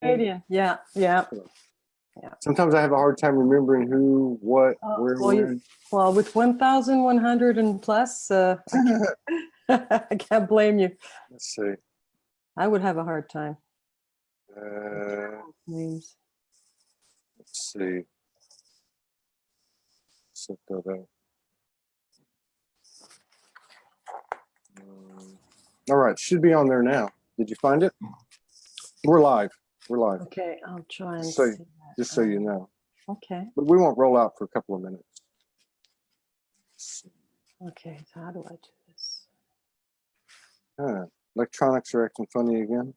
Canadian. Yeah, yeah. Yeah. Sometimes I have a hard time remembering who, what, where, when. Well, with 1,100 and plus, I can't blame you. Let's see. I would have a hard time. Names. Let's see. Set that up. All right, should be on there now. Did you find it? We're live. We're live. Okay, I'll try and see that. Just so you know. Okay. But we won't roll out for a couple of minutes. Okay, so how do I do this? Electronics are acting funny again.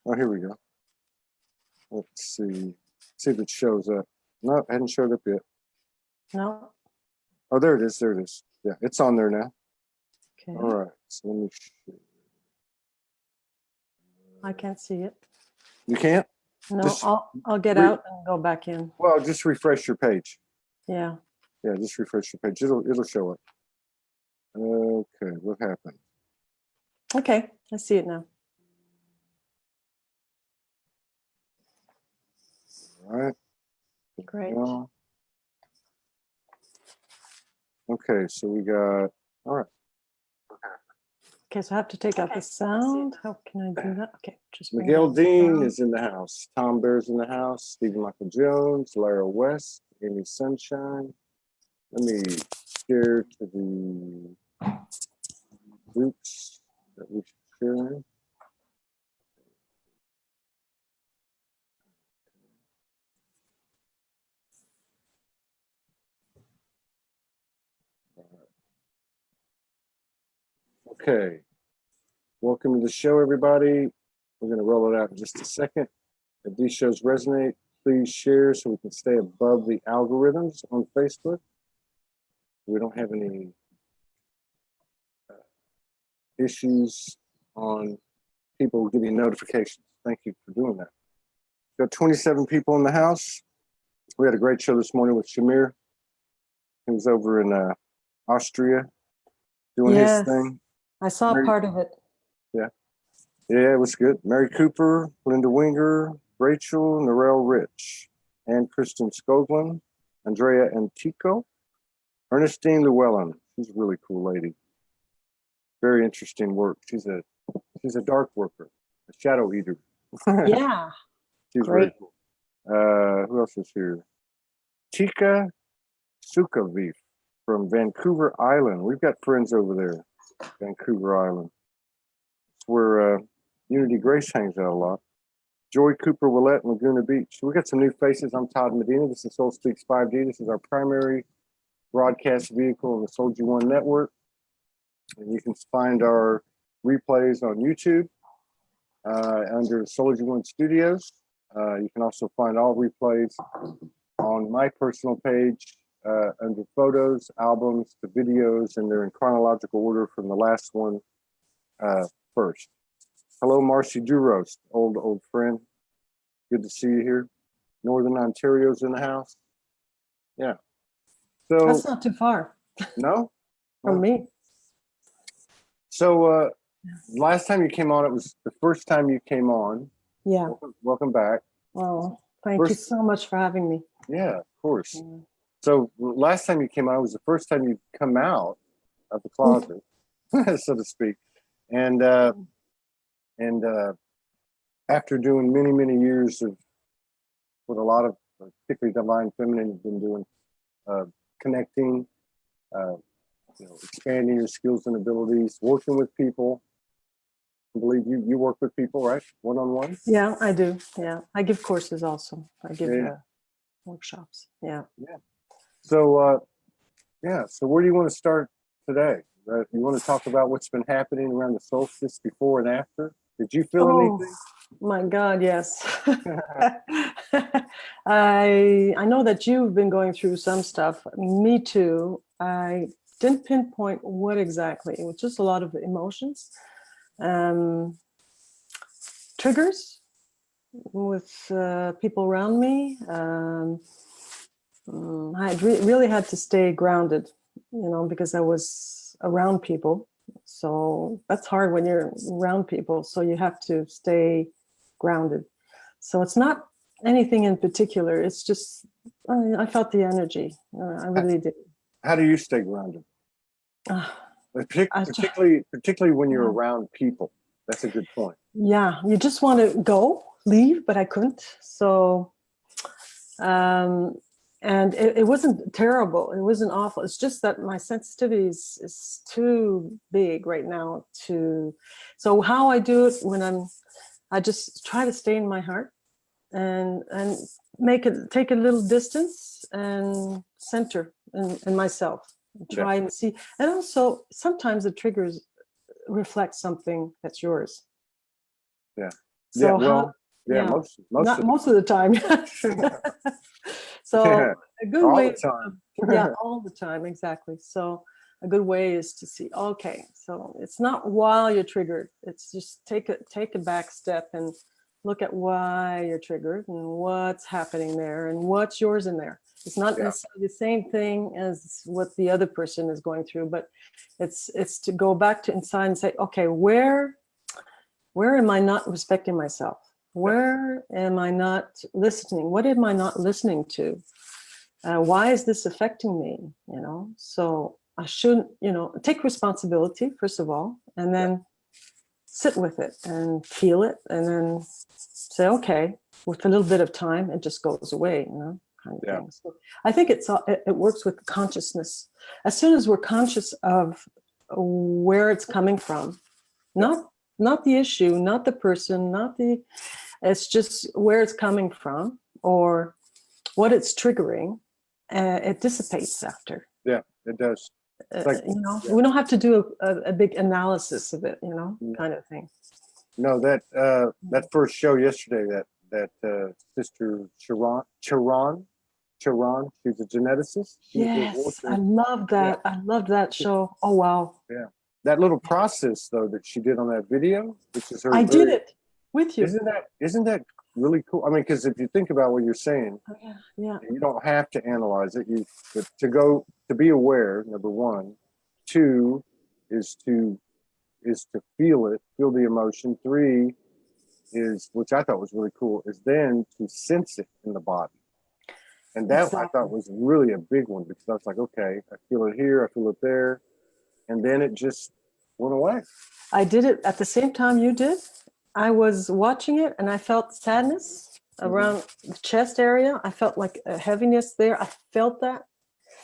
Oh, here we go. Let's see. See if it shows up. No, it hadn't showed up yet. No. Oh, there it is. There it is. Yeah, it's on there now. Okay. All right. So let me. I can't see it. You can't? No, I'll get out and go back in. Well, just refresh your page. Yeah. Yeah, just refresh your page. It'll show up. Okay, what happened? Okay, I see it now. All right. Great. Okay, so we got, all right. Okay, so I have to take out the sound. How can I do that? Okay, just Miguel Dean is in the house. Tom Bear's in the house. Stephen Michael Jones, Lara West, Amy Sunshine. Let me share to the groups that we should share. Okay, welcome to the show, everybody. We're going to roll it out in just a second. If these shows resonate, please share so we can stay above the algorithms on Facebook. We don't have any issues on people giving notifications. Thank you for doing that. We've got 27 people in the house. We had a great show this morning with Shamir. He was over in Austria doing his thing. I saw part of it. Yeah. Yeah, it was good. Mary Cooper, Linda Winger, Rachel, Narelle Rich, Ann Kristen Skoglund, Andrea Antico, Ernestine Llewellyn. She's a really cool lady. Very interesting work. She's a dark worker, a shadow eater. Yeah. She's great. Very cool. Who else is here? Tika Sukaviv from Vancouver Island. We've got friends over there, Vancouver Island. It's where Unity Grace hangs out a lot. Joy Cooper Willette, Laguna Beach. We got some new faces. I'm Todd Medina. This is SoulSpeaks 5D. This is our primary broadcast vehicle on the Soulogy.One network. And you can find our replays on YouTube under SoulogyOneStudios. You can also find all replays on my personal page under photos, albums, to videos, and they're in chronological order from the last one first. Hello, Marcy Durost, old friend. Good to see you here. Northern Ontario's in the house. Yeah. So that's not too far. No? From me. So last time you came on, it was the first time you came on. Yeah. Welcome back. Oh, thank you so much for having me. Yeah, of course. Yeah. So last time you came on, it was the first time you'd come out of the closet, so to speak. And after doing many years of what a lot of, particularly Divine Feminine, have been doing, connecting, expanding your skills and abilities, working with people. I believe you work with people, right? One-on-one? Yeah, I do. Yeah, I give courses also. I give workshops. Yeah. Yeah. So, so where do you want to start today? You want to talk about what's been happening around the solstice before and after? Did you feel anything? My God, yes. I know that you've been going through some stuff. Me too. I didn't pinpoint what exactly. It was just a lot of emotions. Triggers with people around me. I really had to stay grounded, because I was around people. So that's hard when you're around people. So you have to stay grounded. So it's not anything in particular. It's just, I felt the energy. I really did. How do you stay grounded? Uh, I tr- Particularly when you're yeah. around people. That's a good point. Yeah, you just want to leave, but I couldn't. So, and it wasn't terrible. It wasn't awful. It's just that my sensitivity is too big right now so how I do it I just try to stay in my heart and take a little distance and center in myself and try and see. And also sometimes the triggers reflect something that's yours. Yeah. So Most most of the time. So yeah, a good all way, the time. all the time, exactly. So a good way is to see, okay, so it's not while you're triggered. It's just take a back step and look at why you're triggered and what's happening there and what's yours in there. It's not necessarily the same thing as what the other person is going through, but it's to go back to inside and say, okay, where am I not respecting myself? Where am I not listening? What am I not listening to? Why is this affecting me? So I shouldn't, take responsibility, first of all, and then sit with it and feel it, and then say, okay, with a little bit of time, it just goes away, kind of thing. So I think it works with consciousness. As soon as we're conscious of where it's coming from, not the issue, not the person, it's just where it's coming from or what it's triggering, it dissipates after. Yeah, it does. We don't have to do a big analysis of it, kind of thing. No, that first show yesterday, that Sister Charon, she's a geneticist. Yes, I love that. I love that show. Oh, wow. Yeah. That little process though that she did on that video, which is her. I did it with you. Isn't that really cool? I mean, because if you think about what you're saying, you don't have to analyze it. To be aware. Number one, two is to feel it, feel the emotion. Three is, which I thought was really cool, is then to sense it in the body. And that I thought was really a big one, because I was like, okay, I feel it here, I feel it there, and then it just went away. I did it at the same time you did. I was watching it and I felt sadness around the chest area. I felt like a heaviness there. I felt that.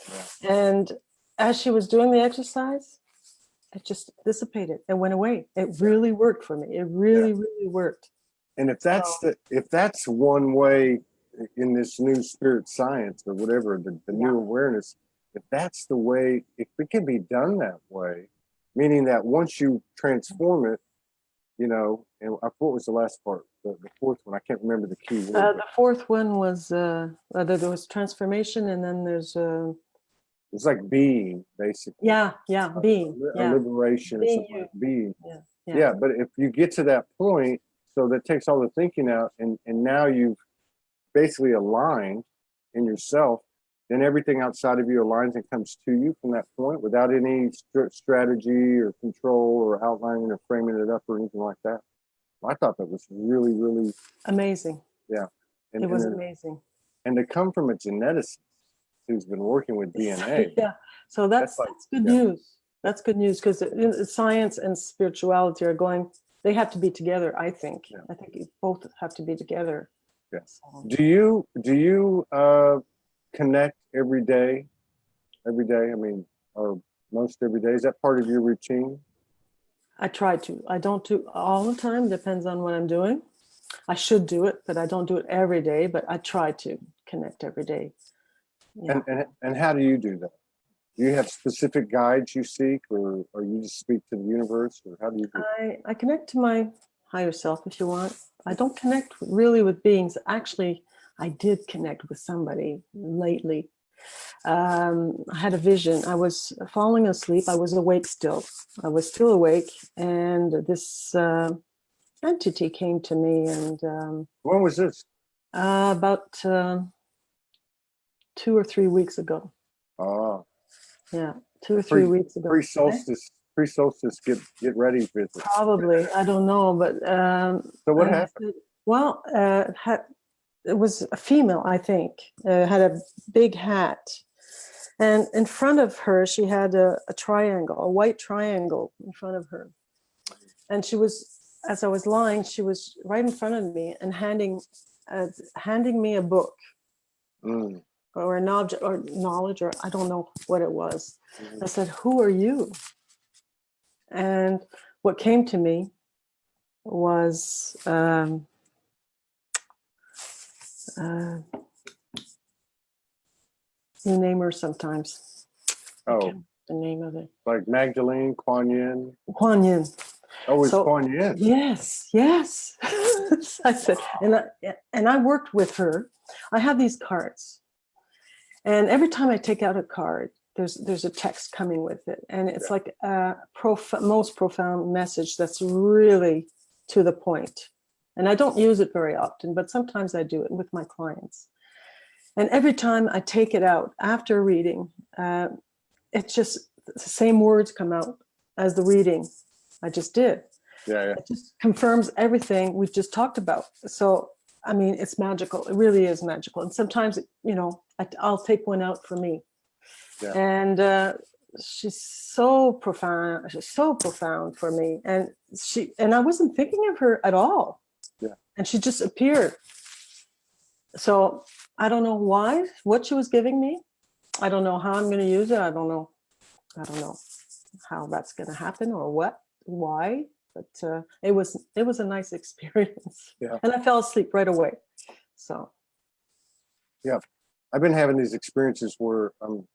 Yeah. And as she was doing the exercise, it just dissipated. It went away. It really worked for me. It really, really worked. And if that's one way in this new spirit science or whatever, the new awareness, if that's the way, if it can be done that way, meaning that once you transform it, and what was the last part? The fourth one, I can't remember the key word. The fourth one was there was transformation, and then there's it's like being, basically. Being. A liberation or something like being. Yeah, but if you get to that point, so that takes all the thinking out, and now you've basically aligned in yourself, then everything outside of you aligns and comes to you from that point without any strategy or control or outlining or framing it up or anything like that. I thought that was really, really amazing. Yeah. It was amazing. And to come from a geneticist who's been working with DNA. So that's good news. That's good news, because science and spirituality they have to be together, I think. I think both have to be together. Yeah. So. Do you connect every day? I mean, or most every day? Is that part of your routine? I try to. I don't do all the time. Depends on what I'm doing. I should do it, but I don't do it every day. But I try to connect every day. Yeah. And how do you do that? Do you have specific guides you seek, or you just speak to the universe, or how do you do it? I connect to my higher self, if you want. I don't connect really with beings. Actually, I did connect with somebody lately. I had a vision. I was falling asleep. I was awake still. I was still awake, and this entity came to me. And when was this? About 2 or 3 weeks ago. Oh, yeah, 2 or 3 weeks ago. Pre-solstice pre-solstice get ready visit. Probably, I don't know, but So what and I happened? said, well, it was a female, I think, had a big hat, and in front of her, she had a triangle, a white triangle in front of her, and she was, as I was lying, she was right in front of me and handing me a book Mm. or an object or knowledge, or I don't know what it was. Mhm. I said, "Who are you?" And what came to me was you name her sometimes. I Oh, can't remember the name of it. like Magdalene, Kuan Yin. Kuan Yin. Oh, it's So Kuan Yin. yes, yes. I said, and I worked with her. I have these cards, and every time I take out a card, there's a text coming with it, and it's like a most profound message that's really to the point. And I don't use it very often, but sometimes I do it with my clients. And every time I take it out after reading, it's just the same words come out as the reading I just did. Yeah, yeah. It just confirms everything we've just talked about. So, I mean, it's magical. It really is magical. And sometimes, I'll take one out for me. Yeah. And she's so profound. She's so profound for me. And I wasn't thinking of her at all. Yeah. And she just appeared. So I don't know what she was giving me. I don't know how I'm going to use it. I don't know how that's going to happen or why. But it was a nice experience. Yeah. And I fell asleep right away. So. Yeah, I've been having these experiences where I'm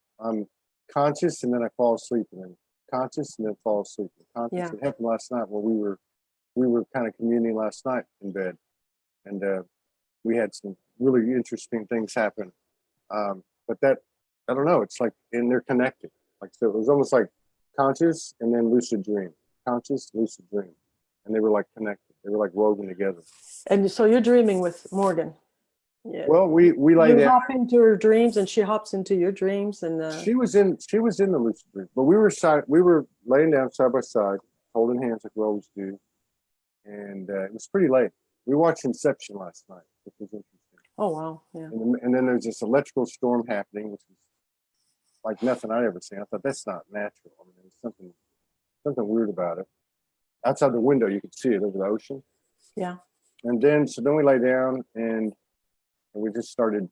conscious and then I fall asleep, and then conscious and then fall asleep. Conscious. Yeah. It happened last night where we were kind of communing last night in bed, and we had some really interesting things happen. But that, I don't know, it's like, and they're connected. Like, so it was almost like conscious and then lucid dream, conscious, lucid dream. And they were like connected. They were like woven together. And so you're dreaming with Morgan. Yeah. Well, we lay You down. hop into her dreams and she hops into your dreams. And She was in the lucid dream, but we were laying down side by side, holding hands like we always do. And it was pretty late. We watched Inception last night, which was interesting. oh, wow. Yeah. And then there's this electrical storm happening, which was like nothing I'd ever seen. I thought, that's not natural. I mean, there's something weird about it. Outside the window, you could see it over the ocean. Yeah. And then we lay down and we just started.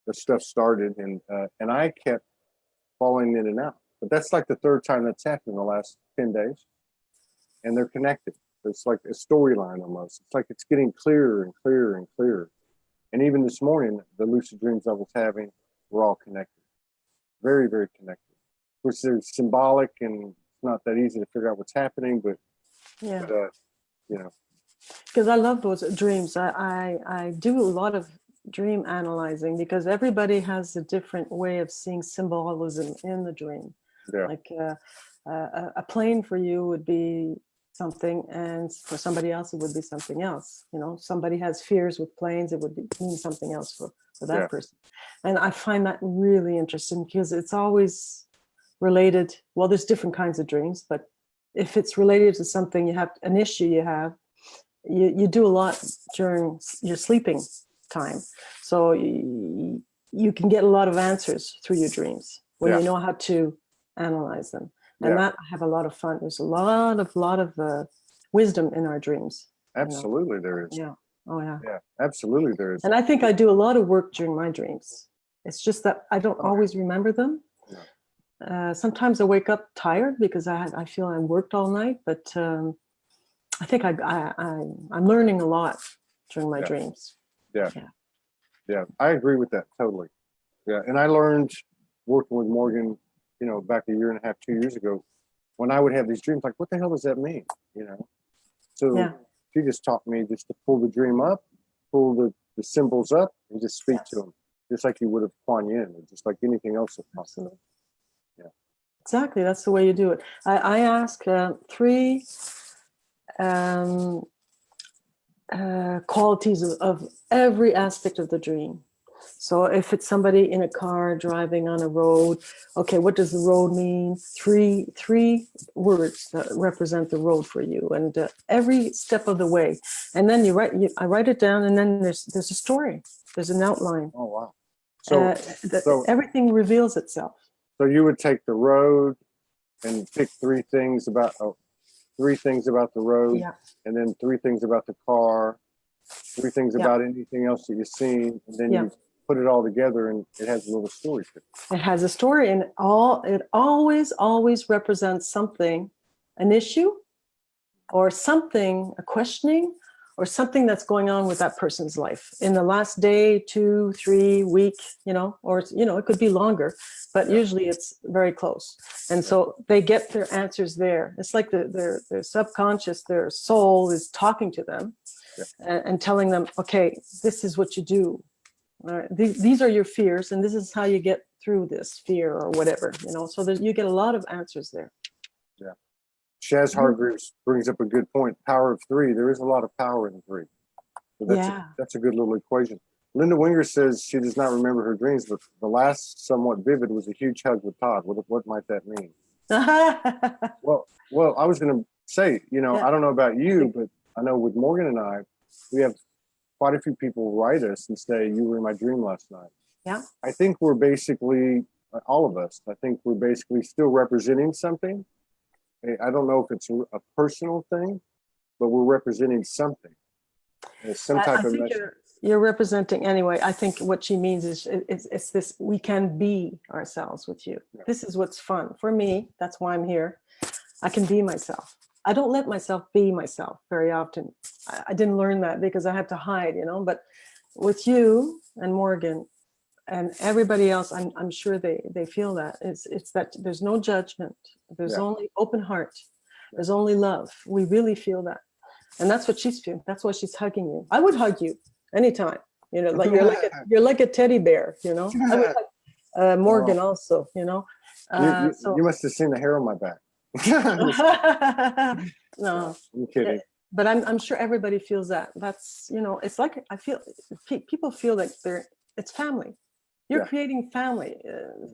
The stuff started, and I kept falling in and out. But that's like the third time that's happened in the last 10 days, and they're connected. It's like a storyline almost. It's like it's getting clearer and clearer and clearer. And even this morning, the lucid dreams I was having were all connected, very, very connected. Which they're symbolic, and it's not that easy to figure out what's happening, but Yeah. you know. Because I love those dreams. I do a lot of dream analyzing because everybody has a different way of seeing symbolism in the dream. Yeah. Like a plane for you would be something, and for somebody else it would be something else. Somebody has fears with planes, it would mean something else for that Yeah. person. And I find that really interesting because it's always related. Well, there's different kinds of dreams, but if it's related to something, you have an issue you do a lot during your sleeping time. So you can get a lot of answers through your dreams when Yeah. you know how to analyze them. And Yeah. that I have a lot of fun. There's a lot of wisdom in our dreams. Absolutely, there is. Yeah. Oh, yeah. Yeah, absolutely, there is. And I think I do a lot of work during my dreams. It's just that I don't always remember them. Sometimes I wake up tired because I feel I worked all night, but I think I'm learning a lot during my dreams. Yeah, I agree with that totally. Yeah, and I learned working with Morgan, back a year and a half, 2 years ago, when I would have these dreams, like, what the hell does that mean? So she just taught me just to pull the dream up, pull the symbols up, and just speak to them, just like you would have Kuan Yin, or just like anything else that possible. Yeah, exactly. That's the way you do it. I ask 3 qualities of every aspect of the dream. So if it's somebody in a car driving on a road, okay, what does the road mean? Three words that represent the road for you, and every step of the way. And then I write it down, and then there's a story. There's an outline. Oh wow! So Everything reveals itself. So you would take the road and pick three things about the road, Yeah. and then three things about the car, three things about anything else that you've seen, and then you put it all together, and it has a little story to it. It has a story, and it always represents something, an issue, or something, a questioning, or something that's going on with that person's life in the last day, 2, 3 week, or it could be longer, but usually it's very close. And so they get their answers there. It's like their subconscious, their soul is talking to them and telling them, okay, this is what you do. These are your fears, and this is how you get through this fear or whatever, so you get a lot of answers there. Yeah. Shaz Hargreaves brings up a good point. Power of three. There is a lot of power in three. So that's a good little equation. Linda Winger says she does not remember her dreams, but the last somewhat vivid was a huge hug with Todd. What might that mean? Well, I was going to say, I don't know about you, but I know with Morgan and I, we have quite a few people write us and say, you were in my dream last night. Yeah. I think we're basically, all of us, I think we're basically still representing something. I don't know if it's a personal thing, but we're representing something. It's some type of message. You're representing anyway. I think what she means is it's this, we can be ourselves with you. Yeah. This is what's fun. For me, that's why I'm here. I can be myself. I don't let myself be myself very often. I didn't learn that because I had to hide, but with you and Morgan and everybody else, I'm sure they feel that. It's that there's no judgment. There's only open heart. There's only love. We really feel that. And that's what she's feeling. That's why she's hugging you. I would hug you anytime. Like you're like a teddy bear, I would hug Morgan also, You must have seen the hair on my back. No, I'm kidding. But I'm sure everybody feels that. That's, it's like, I feel people feel like it's family. You're creating family.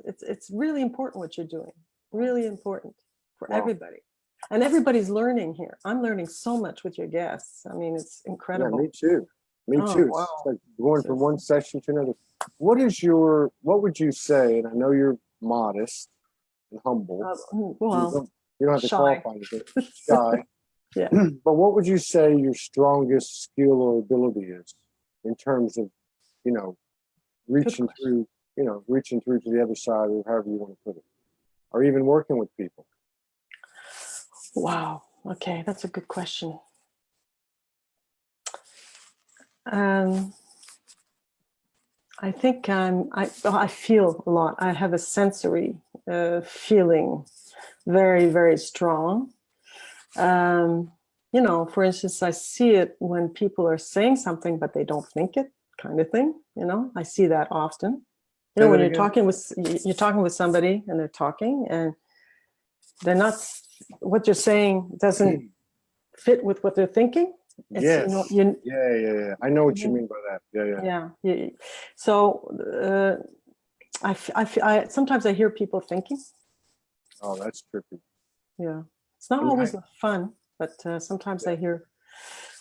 It's really important what you're doing. Really important for everybody. And everybody's learning here. I'm learning so much with your guests. I mean, it's incredible. Yeah, me too. Me too. Wow. It's like going from one session to another. What would you say, and I know you're modest and humble. Well, you don't have to qualify anything. Shy. Yeah. But what would you say your strongest skill or ability is in terms of, reaching through to the other side, or however you want to put it, or even working with people? Wow. Okay, that's a good question. I think I feel a lot. I have a sensory feeling very, very strong. For instance, I see it when people are saying something, but they don't think it, kind of thing. I see that often. When you're talking with somebody and they're talking and they're not, what you're saying doesn't fit with what they're thinking. Yes. Yeah. I know what you mean by that. Yeah. So I sometimes I hear people thinking. Oh, that's trippy. Yeah. It's not always fun, but sometimes I hear.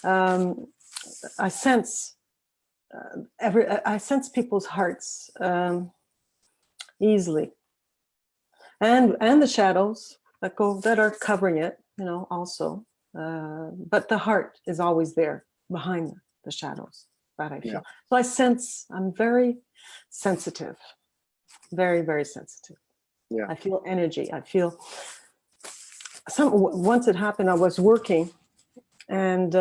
I sense people's hearts easily, and the shadows that are covering it, also. But the heart is always there behind the shadows that I feel. Yeah. So I sense. I'm very sensitive, very, very sensitive. Yeah. I feel energy. I feel. Once it happened, I was working, and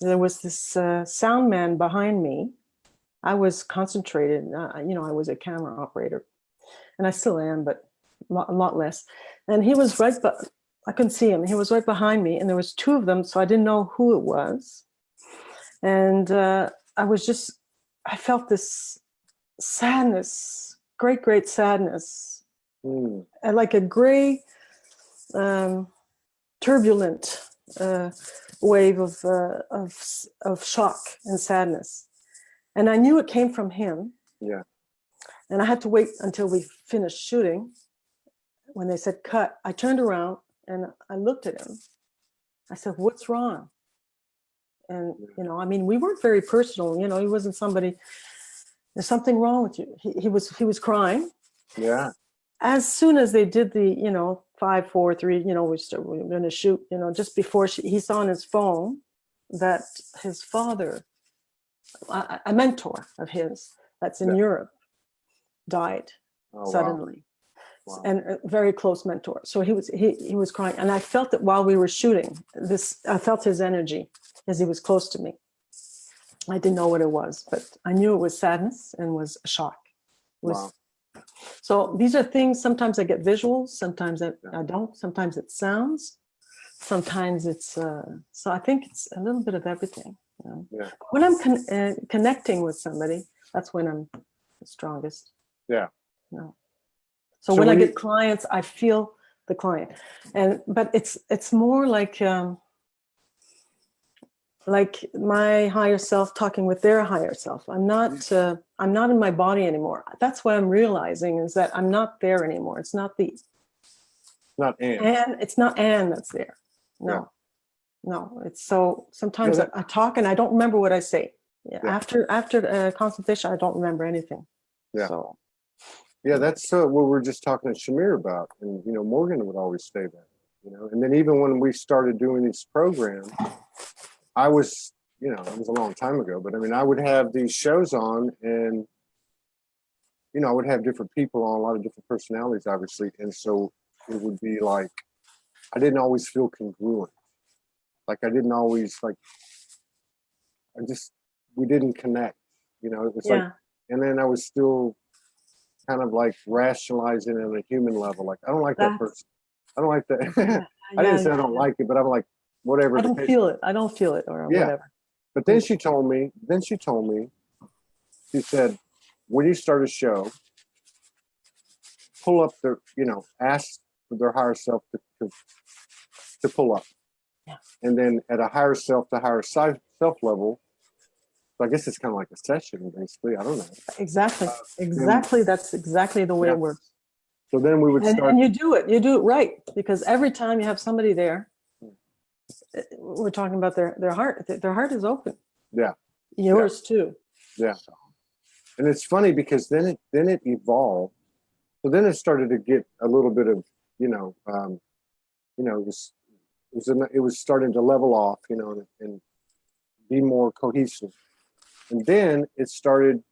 there was this sound man behind me. I was concentrated. I was a camera operator, and I still am, but a lot less. And he was right, but I couldn't see him. He was right behind me, and there was two of them, so I didn't know who it was. And I felt this sadness, great sadness, and like a gray, turbulent wave of shock and sadness. And I knew it came from him. Yeah. And I had to wait until we finished shooting. When they said cut, I turned around and I looked at him. I said, "What's wrong?" And, you know, I mean, we weren't very personal. You know, he wasn't somebody, "There's something wrong with you." He was crying. Yeah. As soon as they did the, you know, 5, 4, 3, you know, we're going to shoot, you know, just before he saw on his phone that his father, a mentor of his that's in Europe, died suddenly. Wow. And a very close mentor. So he was crying, and I felt it while we were shooting. I felt his energy as he was close to me. I didn't know what it was, but I knew it was sadness and was a shock. Wow. So these are things. Sometimes I get visuals, sometimes I don't. Sometimes it sounds, sometimes it's. So I think it's a little bit of everything. You know? Yeah. When I'm connecting with somebody, that's when I'm the strongest. Yeah. You know? So when I get clients, I feel the client, but it's more like my higher self talking with their higher self. I'm not in my body anymore. That's what I'm realizing, is that I'm not there anymore. It's not not Anne. And it's not Anne that's there. No. It's so sometimes I talk and I don't remember what I say. Yeah. After a consultation, I don't remember anything. Yeah. So. Yeah, that's what we were just talking to Shamir about. And, you know, Morgan would always say that, you know, and then even when we started doing these programs, I was, you know, it was a long time ago, but I mean, I would have these shows on and, you know, I would have different people on, a lot of different personalities, obviously. And so it would be like, I didn't always feel congruent. Like I didn't always we didn't connect, you know, it was like, and then I was still kind of like rationalizing on a human level. Like, I don't like that person. I don't like that. I didn't say I don't like it, but I'm like, whatever. I don't feel it. I don't feel it or whatever. But then she told me, she said, when you start a show, pull up ask their higher self to pull up. Yeah. And then at a higher self to higher self level, so I guess it's kind of like a session, basically. I don't know. Exactly. That's exactly the way it works. So then we would start. And you do it right, because every time you have somebody there, we're talking about their heart. Their heart is open. Yeah. Yours too. Yeah. And it's funny because then it evolved. So then it started to get a little bit of, it was starting to level off, you know, and be more cohesive. And then it started,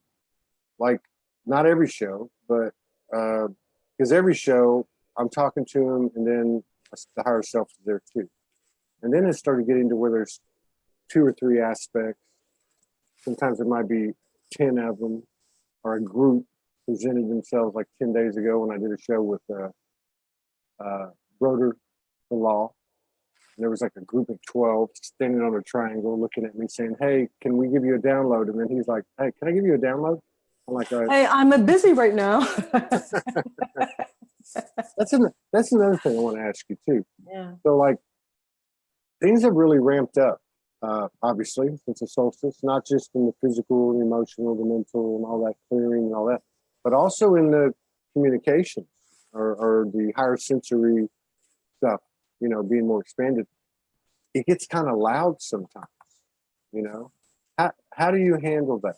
like, not every show, but because every show I'm talking to him, and then the higher self is there too. And then it started getting to where there's 2 or 3 aspects. Sometimes there might be 10 of them, or a group presented themselves, like 10 days ago when I did a show with Broder the Law. And there was like a group of 12 standing on a triangle looking at me saying, "Hey, can we give you a download?" And then he's like, "Hey, can I give you a download?" I'm like, "Hey, I'm busy right now." That's another thing I want to ask you too. Yeah. So, like, things have really ramped up, obviously, since the solstice, not just in the physical, the emotional, the mental, and all that clearing and all that, but also in the communications or the higher sensory stuff, you know, being more expanded. It gets kind of loud sometimes, you know. How do you handle that?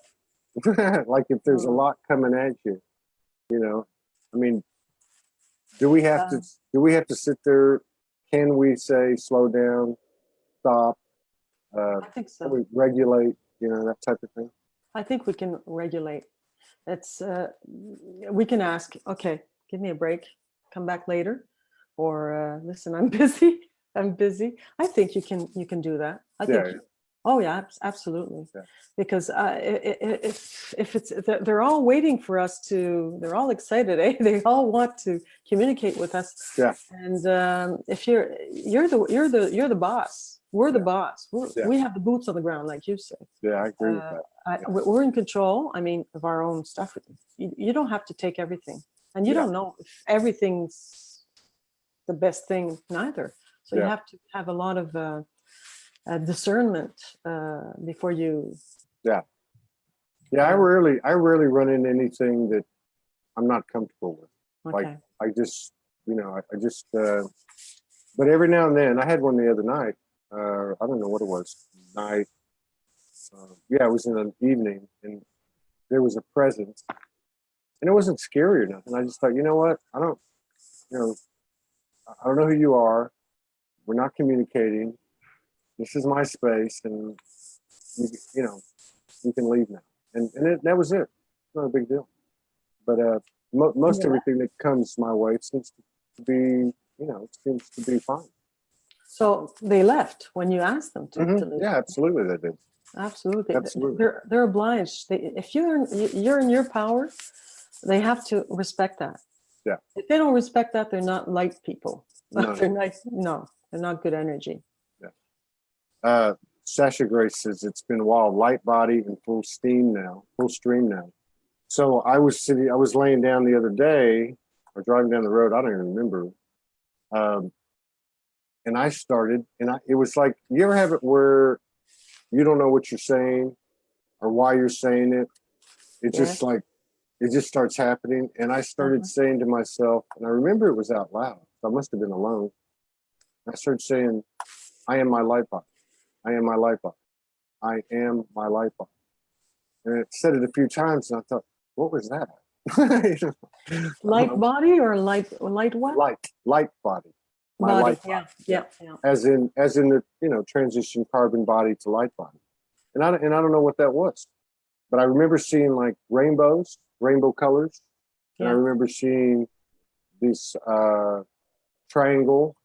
Like, if there's a lot coming at you, you know, I mean, do we have to sit there? Can we say slow down, stop? I think so. Can we regulate, you know, that type of thing? I think we can regulate. It's we can ask, "Okay, give me a break, come back later," or "Listen, I'm busy. I'm busy." I think you can do that. I think. Oh yeah, absolutely. Yeah. Because if it's, they're all waiting for us to, they're all excited, eh? They all want to communicate with us. Yeah. And if you're the boss. We're the boss. We have the boots on the ground, like you say. Yeah, I agree with that. We're in control. I mean, of our own stuff. You don't have to take everything, and you don't know if everything's the best thing neither. So you have to have a lot of discernment before you Yeah, I rarely run into anything that I'm not comfortable with. Okay. Like I just, I just. But every now and then, I had one the other night. I don't know what it was. Night. Yeah, it was in an evening, and there was a presence, and it wasn't scary or nothing. I just thought, you know what? You know, I don't know who you are. We're not communicating. This is my space, and you can leave now. And that was it. Not a big deal. But most Yeah. everything that comes my way seems to be, seems to be fine. So they left when you asked them to leave. Yeah, absolutely, they did. Absolutely. Absolutely. They're obliged. If you're in your power, they have to respect that. Yeah. If they don't respect that, they're not light people. No. They're not good energy. Yeah. Sasha Grace says it's been wild, light body and full stream now. So I was laying down the other day or driving down the road. I don't even remember. And I started, it was like, you ever have it where you don't know what you're saying or why you're saying it? It's just like, it just starts happening. And I started saying to myself, and I remember it was out loud. So I must have been alone. I started saying, I am my light body. I am my light body. I am my light body. And it said it a few times, and I thought, what was that? Light body or light what? Light body. My Body. light body. Yeah. As in the transition carbon body to light body. And I don't know what that was. But I remember seeing like rainbow colors. And I remember seeing this triangle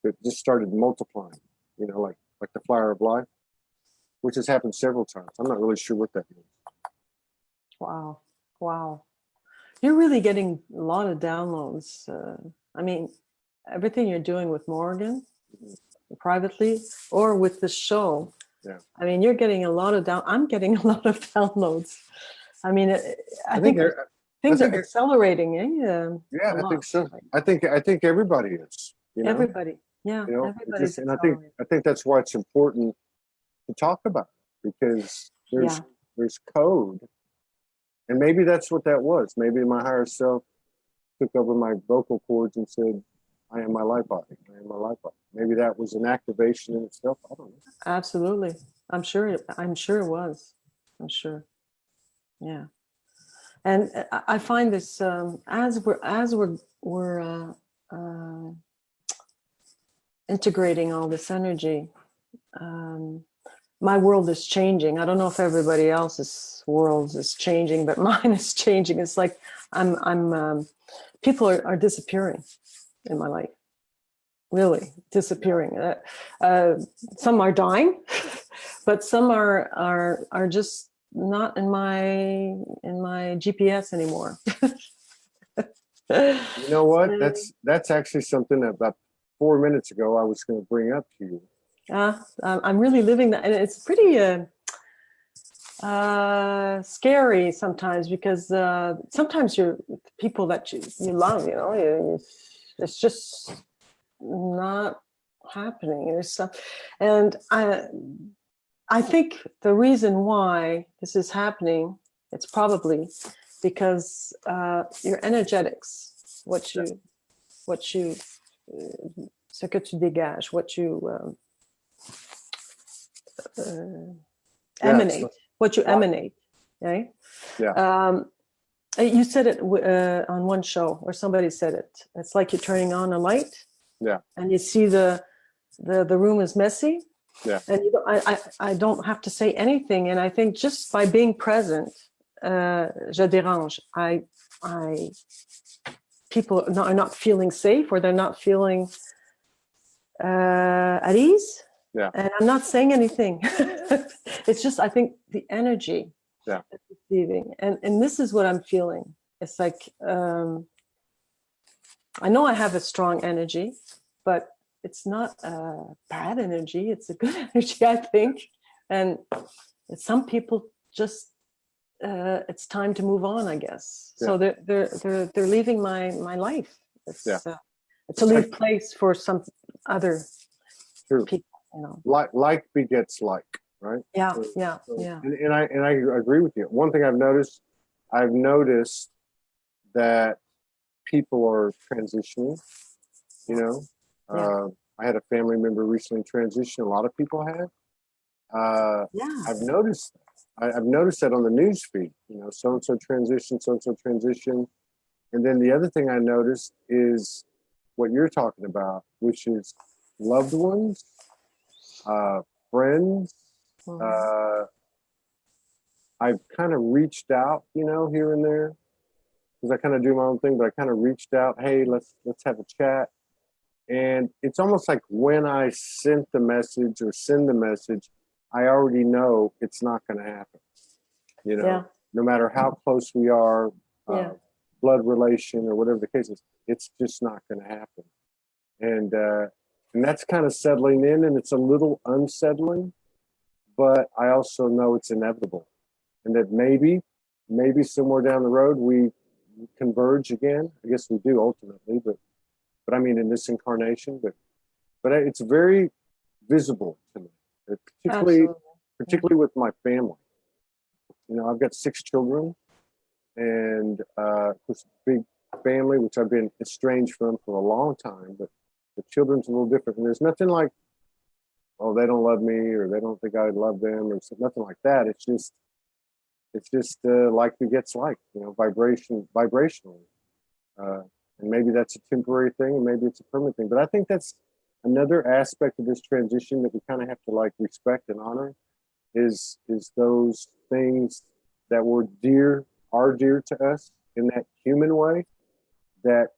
that just started multiplying, like the flower of life, which has happened several times. I'm not really sure what that means. Wow. You're really getting a lot of downloads. I mean, everything you're doing with Morgan, privately, or with the show. Yeah. I mean, you're getting a lot of I'm getting a lot of downloads. I mean, I think things are accelerating. Yeah, I think so. I think everybody is. Everybody. Yeah. Everybody's and I think that's why it's important to talk about it, because there's code, and maybe that's what that was. Maybe my higher self took over my vocal cords and said, I am my light body. I am my light body. Maybe that was an activation in itself. I don't know. Absolutely. I'm sure it was. I'm sure. Yeah. And I find this as we're integrating all this energy, my world is changing. I don't know if everybody else's world is changing, but mine is changing. It's like people are disappearing in my life. Really disappearing. Some are dying, but some are just not in my GPS anymore. You know what? That's actually something that about 4 minutes ago I was going to bring up to you. I'm really living that, and it's pretty scary sometimes, because sometimes people that you love, it's just not happening. There's some, and I think the reason why this is happening, it's probably because your energetics, ce que tu dégages, what you emanate, emanate, right? Yeah. You said it on one show, or somebody said it. It's like you're turning on a light. Yeah. And you see the room is messy. Yeah. And I don't have to say anything. And I think just by being present, je dérange. People are not feeling safe, or they're not feeling at ease. Yeah. And I'm not saying anything. It's just, I think the energy that's receiving. And this is what I'm feeling. It's like, I know I have a strong energy, but it's not a bad energy. It's a good energy, I think. And some people just, it's time to move on, I guess. Yeah. So they're leaving my life. It's to leave place for some other people. Like begets like. right? Yeah, So, yeah, so yeah. and I agree with you. One thing I've noticed that people are transitioning. You know, Yeah. I had a family member recently transition. A lot of people have. Yeah. I've noticed. I've noticed that on the news feed. You know, so and so transition, so and so transition, and then the other thing I noticed is what you're talking about, which is loved ones, uh, friends. Mhm. Uh, I've kind of reached out, you know, here and there because I kind of do my own thing, but I kind of reached out. Hey, let's have a chat. And it's almost like when I sent the message or send the message, I already know it's not going to happen. You know, Yeah. no matter how close we are, Yeah. blood relation or whatever the case is, it's just not going to happen. And that's kind of settling in, and it's a little unsettling, but I also know it's inevitable, and that maybe somewhere down the road we converge again. I guess we do ultimately, but I mean in this incarnation, but it's very visible to me, particularly Absolutely. particularly with my family. You know, I've got 6 children, and it's a big family, which I've been estranged from for a long time. But the children's a little different, and there's nothing like, oh, they don't love me, or they don't think I love them, or nothing like that. It's just like begets like, you know, vibrationally. Uh, and maybe that's a temporary thing, and maybe it's a permanent thing. But I think that's another aspect of this transition that we kind of have to like respect and honor is those things that are dear to us in that human way that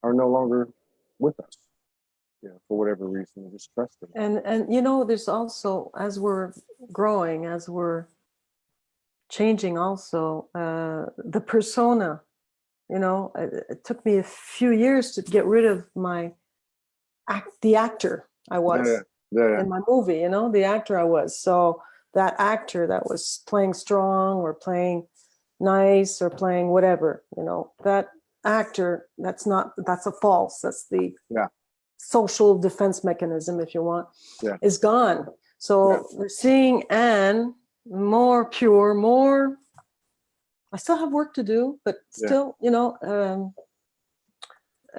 are no longer with us, you know, for whatever reason. We just trust them. And you know, there's also, as we're growing, as we're changing, also the persona. You know, it took me a few years to get rid of the actor I Yeah, was yeah, in my movie. You know, the actor I was. So that actor that was playing strong or playing nice or playing whatever, you know, that actor, that's a false. That's the yeah, social defense mechanism, if you want, yeah, is gone. yeah, So we're seeing Anne more pure, more. I still have work to do, but yeah, still, you know,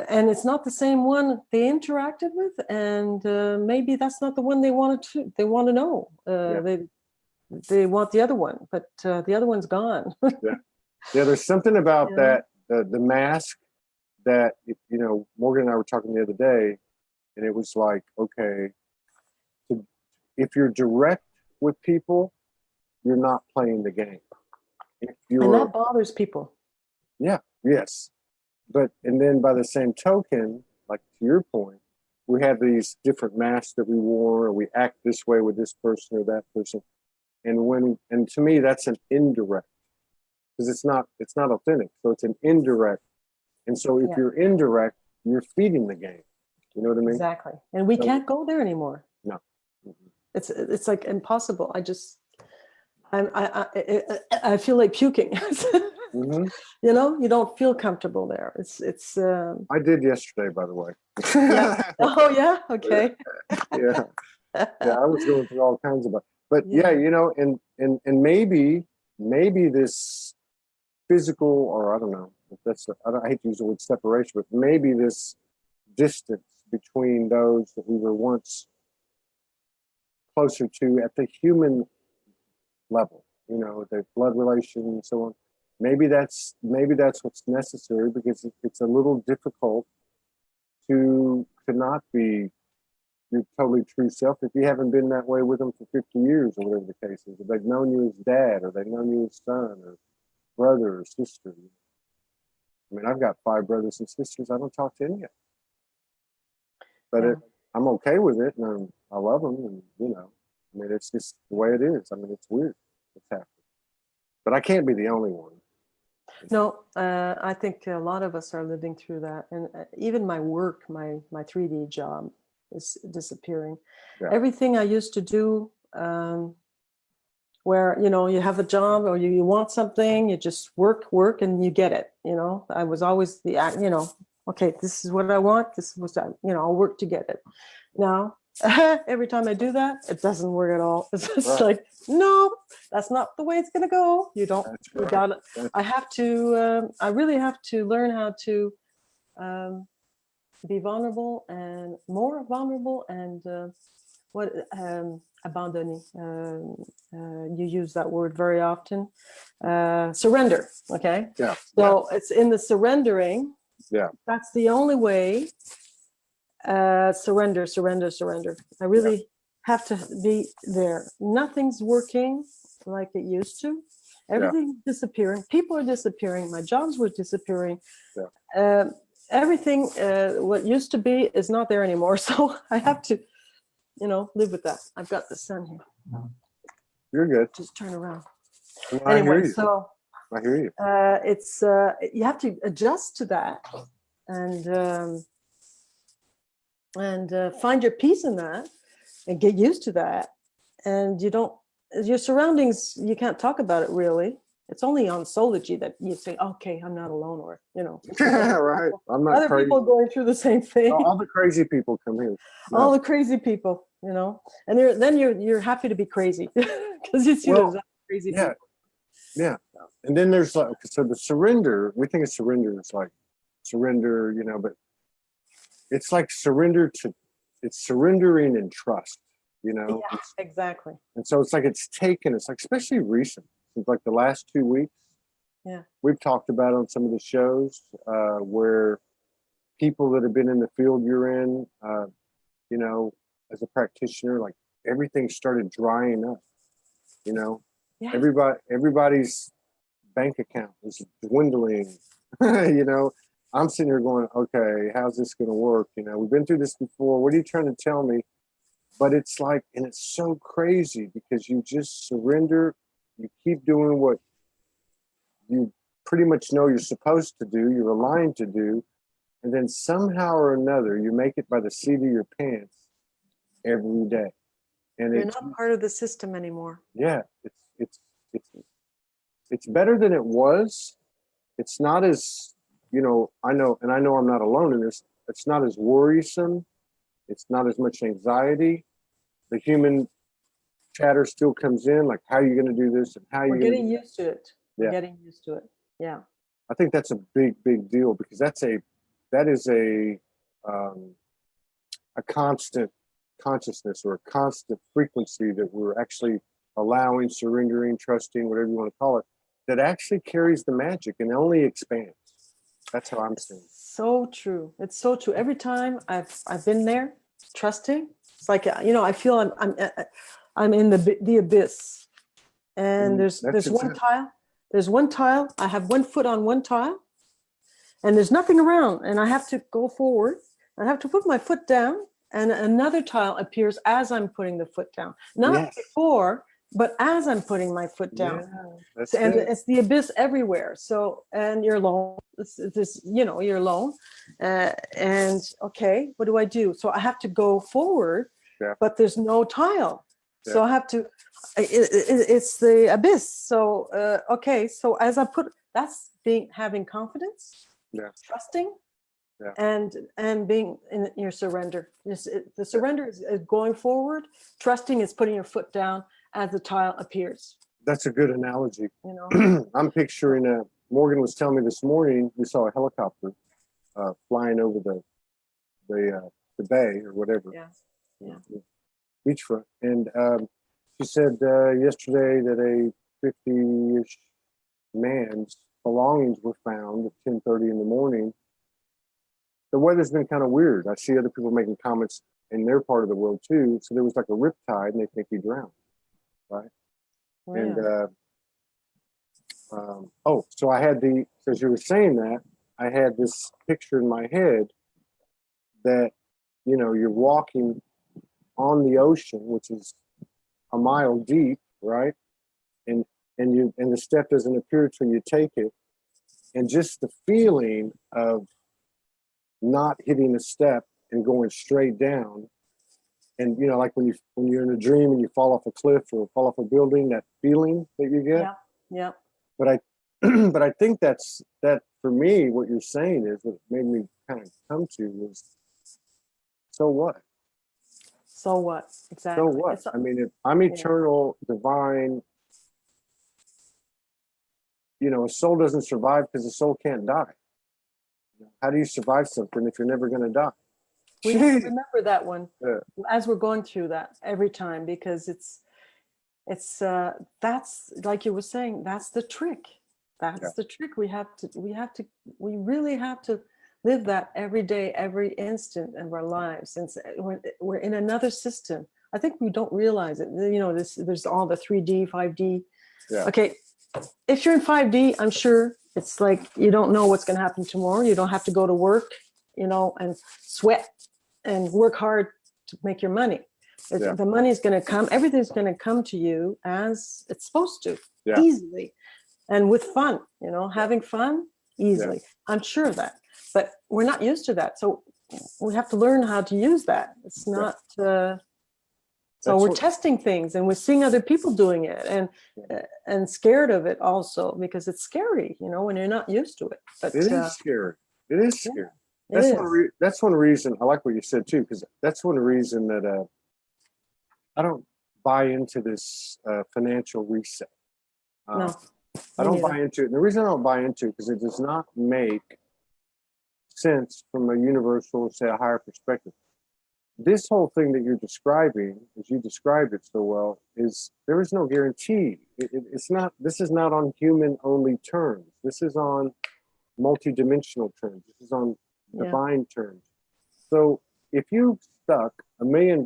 and it's not the same one they interacted with, and maybe that's not the one they wanted to. They want to know. yeah, They want the other one, but the other one's gone. yeah. Yeah, there's something about You know? that the mask that, you know, Morgan and I were talking the other day, and it was like, okay, if you're direct with people, you're not playing the game. If And you're, that bothers people. yeah, yes, but and then by the same token, like to your point, we have these different masks that we wore, or we act this way with this person or that person, and to me that's an indirect, because it's not authentic, so it's an indirect, and so if Yeah, you're indirect, you're feeding the game. You know what I mean? exactly. And we So can't go there anymore. no. Mhm. It's like impossible. I feel like puking. Mhm. You know, you don't feel comfortable there. It's I did yesterday, by the way. yeah. Oh yeah. Okay. Yeah, yeah, I was going through all kinds of, but yeah, Yeah. you know, and maybe this physical, or I don't know if I hate to use the word separation, but maybe this distance between those that we were once closer to at the human level, you know, the blood relation and so on. Maybe that's what's necessary, because it's a little difficult to not be your totally true self if you haven't been that way with them for 50 years or whatever the case is. If they've known you as dad, or they've known you as son or brother or sister. I mean, I've got 5 brothers and sisters. I don't talk to any of them, but Yeah. I'm okay with it, and I love them, and you know, I mean, it's just the way it is. I mean, it's weird. It's happening, but I can't be the only one. No, I think a lot of us are living through that, and even my work, my 3D job, is disappearing. Yeah, Everything I used to do, where you know you have a job or you want something, you just work, and you get it. You know, I was always you know, okay, this is what I want. This was that. You know, I'll work to get it. Now every time I do that, it doesn't work at all. It's just Right. like, no, that's not the way it's gonna go. You don't. That's You right. gotta. That's- I have to. I really have to learn how to be vulnerable and more vulnerable and what abandoning. You use that word very often. Surrender. Okay. Yeah. So it's in the surrendering. Yeah. That's the only way. Surrender, surrender, surrender. I really have to be there. Nothing's working like it used to. Everything's disappearing. People are disappearing. My jobs were disappearing. Yeah. Everything what used to be is not there anymore. So I have to, live with that. I've got the sun here. You're good. Just turn around. Well, I hear Anyway, you. so I hear you. it's you have to adjust to that and find your peace in that and get used to that. And your surroundings, you can't talk about it really. It's only on Soulogy that you say, okay, I'm not alone, or, Right. I'm not other crazy. people going through the same thing. All the crazy people come here. All the crazy people, and then you're happy to be crazy because you see those crazy people. Yeah. And then there's so the surrender, we think of surrender as like surrender, but it's like it's surrendering in trust, Yeah, exactly. And so it's like it's like especially recent, since like the last 2 weeks. Yeah. We've talked about on some of the shows where people that have been in the field you're in, as a practitioner, like everything started drying up, Yeah. everybody's bank account is dwindling, I'm sitting here going, okay, how's this going to work? We've been through this before. What are you trying to tell me? But it's like, and it's so crazy because you just surrender. You keep doing what you pretty much know you're supposed to do, you're aligned to do. And then somehow or another, you make it by the seat of your pants every day. And You're not part of the system anymore. Yeah, it's better than it was. It's not as, I know I'm not alone in this. It's not as worrisome. It's not as much anxiety. The human chatter still comes in, like, how are you going to do this? And how are you We're going to getting do used to it. Yeah. We're getting used to it. Yeah. I think that's a big, big deal because that is a constant consciousness or a constant frequency that we're actually allowing, surrendering, trusting, whatever you want to call it, that actually carries the magic and only expands. That's how I'm seeing it. So true. It's so true. Every time I've been there, trusting, it's like, I feel I'm in the abyss, and there's one tile. There's one tile. I have one foot on one tile, and there's nothing around, and I have to go forward. I have to put my foot down, and another tile appears as I'm putting the foot down. Not before, but as I'm putting my foot down. And it's the abyss everywhere. So, and you're alone. You're alone. And okay, what do I do? So I have to go forward, but there's no tile. So I have to, it's the abyss. So, okay. So as I that's having confidence, trusting, and being in your surrender. The surrender is going forward. Trusting is putting your foot down as the tile appears. That's a good analogy. I'm picturing Morgan was telling me this morning, we saw a helicopter flying over the bay or whatever. Yeah. Beachfront. And she said yesterday that a 50-ish man's belongings were found at 10:30 in the morning. The weather's been kind of weird. I see other people making comments in their part of the world too. So there was like a riptide and they think he drowned, right? Yeah. And so I had as you were saying that, I had this picture in my head that, you're walking on the ocean, which is a mile deep, right? And the step doesn't appear till you take it. And just the feeling of not hitting a step and going straight down. And, like when you're in a dream and you fall off a cliff or fall off a building, that feeling that you get. Yeah. But I think that for me, what you're saying is what made me kind of come to was, so what? So what? Exactly. So what? I mean, if I'm eternal, divine, you know, a soul doesn't survive because the soul can't die. How do you survive something if you're never going to die? We have to remember that one Yeah. as we're going through that every time, because it's that's like you were saying, that's the trick. That's the trick. We really have to live that every day, every instant of our lives. Since we're in another system, I think we don't realize it. You know, there's all the 3D, 5D. Yeah. Okay, if you're in 5D, I'm sure it's like you don't know what's going to happen tomorrow. You don't have to go to work, you know, and sweat and work hard to make your money. The money's going to come. Everything's going to come to you as it's supposed to, easily, and with fun. You know, having fun easily. I'm sure of that. But we're not used to that, so we have to learn how to use that. It's not. So we're testing things, and we're seeing other people doing it, and scared of it also, because it's scary, you know, when you're not used to it. But it is scary. It is scary. That's one reason I like what you said too, because that's one reason that I don't buy into this financial reset. No, I don't buy into it. And the reason I don't buy into it because it does not make sense from a universal, say, a higher perspective. This whole thing that you're describing, as you described it so well, is there is no guarantee. It's not. This is not on human-only terms. This is on multidimensional terms. This is on divine terms. So if you stuck $1 million